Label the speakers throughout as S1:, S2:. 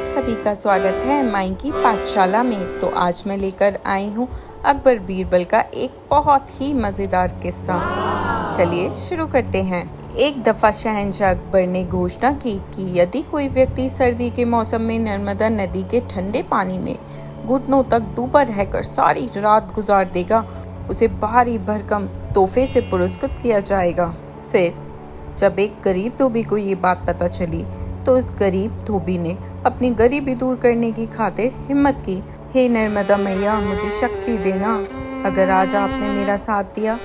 S1: आप सभी का स्वागत है माई की पाठशाला में। तो आज मैं लेकर आई हूँ अकबर बीरबल का एक बहुत ही मज़ेदार किस्सा। चलिए शुरू करते हैं। एक दफ़ा शहंशाह अकबर ने घोषणा की कि यदि कोई व्यक्ति सर्दी के मौसम में नर्मदा नदी के ठंडे पानी में घुटनों तक डूबा रहकर सारी रात गुजार देगा, उसे भारी भरकम तोहफे से पुरस्कृत किया जाएगा। फिर जब एक गरीब धोबी को ये बात पता चली तो उस गरीब धोबी ने अपनी गरीबी दूर करने की खातिर हिम्मत की। हे नर्मदा मैया, मुझे शक्ति देना। अगर आज आपने मेरा साथ दिया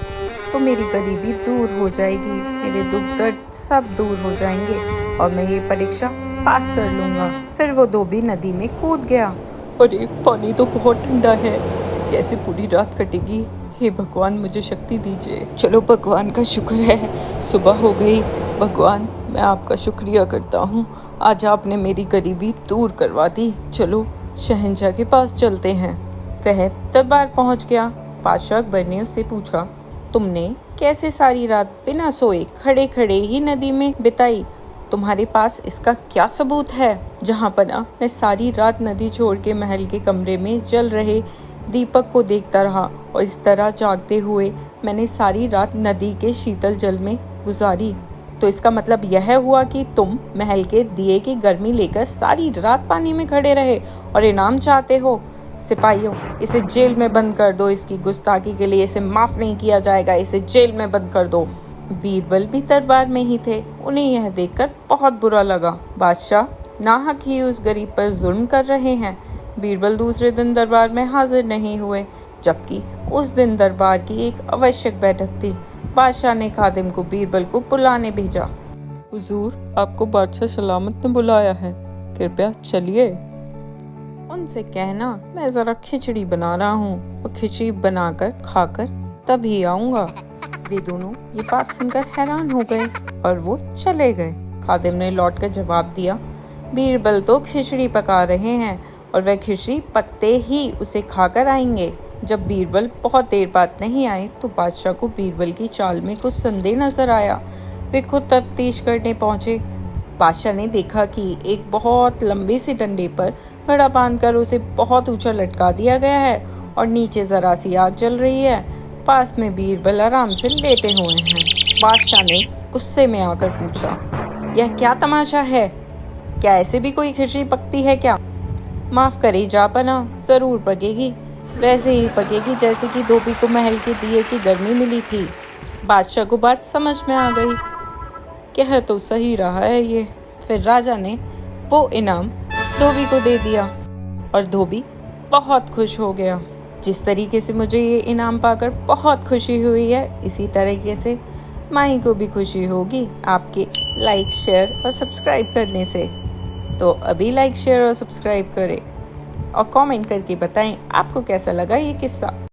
S1: तो मेरी गरीबी दूर हो जाएगी, मेरे दुख दर्द सब दूर हो जाएंगे और मैं ये परीक्षा पास कर लूंगा। फिर वो धोबी नदी में कूद गया।
S2: अरे पानी तो बहुत ठंडा है, कैसे पूरी रात कटेगी। हे भगवान, मुझे शक्ति दीजिए। चलो भगवान का शुक्र है, सुबह हो गई। भगवान, मैं आपका शुक्रिया करता हूँ, आज आपने मेरी गरीबी दूर करवा दी। चलो शहंशाह के पास चलते हैं।
S1: वह दरबार पहुँच गया। बादशाह अकबर ने उससे पूछा, तुमने कैसे सारी रात बिना सोए खड़े खड़े ही नदी में बिताई? तुम्हारे पास इसका क्या सबूत है? जहाँ पना मैं सारी रात नदी छोड़ के महल के कमरे में जल रहे दीपक को देखता रहा और इस तरह जागते हुए मैंने सारी रात नदी के शीतल जल में गुजारी। तो इसका मतलब यह हुआ कि तुम महल के दिए की गर्मी लेकर सारी रात पानी में खड़े रहे और इनाम चाहते हो। सिपाहियों, इसे जेल में बंद कर दो। इसकी गुस्ताखी के लिए इसे माफ नहीं किया जाएगा। इसे जेल में बंद कर दो। बीरबल भी दरबार में ही थे। उन्हें यह देखकर बहुत बुरा लगा। बादशाह नाहक ही उस गरीब पर जुल्म कर रहे हैं। बीरबल दूसरे दिन दरबार में हाजिर नहीं हुए, जबकि उस दिन दरबार की एक आवश्यक बैठक थी। बादशाह ने खादिम को बीरबल को बुलाने भेजा।
S2: हुजूर, आपको बादशाह सलामत ने बुलाया है, कृपया चलिए।
S1: उनसे कहना मैं जरा खिचड़ी बना रहा हूँ और खिचड़ी बनाकर खाकर तभी आऊँगा। वे दोनों ये बात सुनकर हैरान हो गए और वो चले गए। खादिम ने लौटकर जवाब दिया, बीरबल तो खिचड़ी पका रहे हैं और वह खिचड़ी पकते ही उसे खाकर आएंगे। जब बीरबल बहुत देर बाद नहीं आए तो बादशाह को बीरबल की चाल में कुछ संदेह नजर आया। वे खुद तफ्तीश करने पहुंचे। बादशाह ने देखा कि एक बहुत लंबे से डंडे पर घड़ा बांधकर उसे बहुत ऊंचा लटका दिया गया है और नीचे जरा सी आग जल रही है। पास में बीरबल आराम से लेटे हुए हैं। बादशाह ने गुस्से में आकर पूछा, यह क्या तमाशा है? क्या ऐसे भी कोई खिचड़ी पकती है क्या? माफ करे जापना, जरूर पकेगी, वैसे ही पकेगी जैसे कि धोबी को महल के दिए की गर्मी मिली थी। बादशाह को बात समझ में आ गई। कह तो सही रहा है ये। फिर राजा ने वो इनाम धोबी को दे दिया और धोबी बहुत खुश हो गया। जिस तरीके से मुझे ये इनाम पाकर बहुत खुशी हुई है, इसी तरीके से माई को भी खुशी होगी आपके लाइक, शेयर और सब्सक्राइब करने से। तो अभी लाइक, शेयर और सब्सक्राइब करें और कमेंट करके बताएं आपको कैसा लगा ये किस्सा।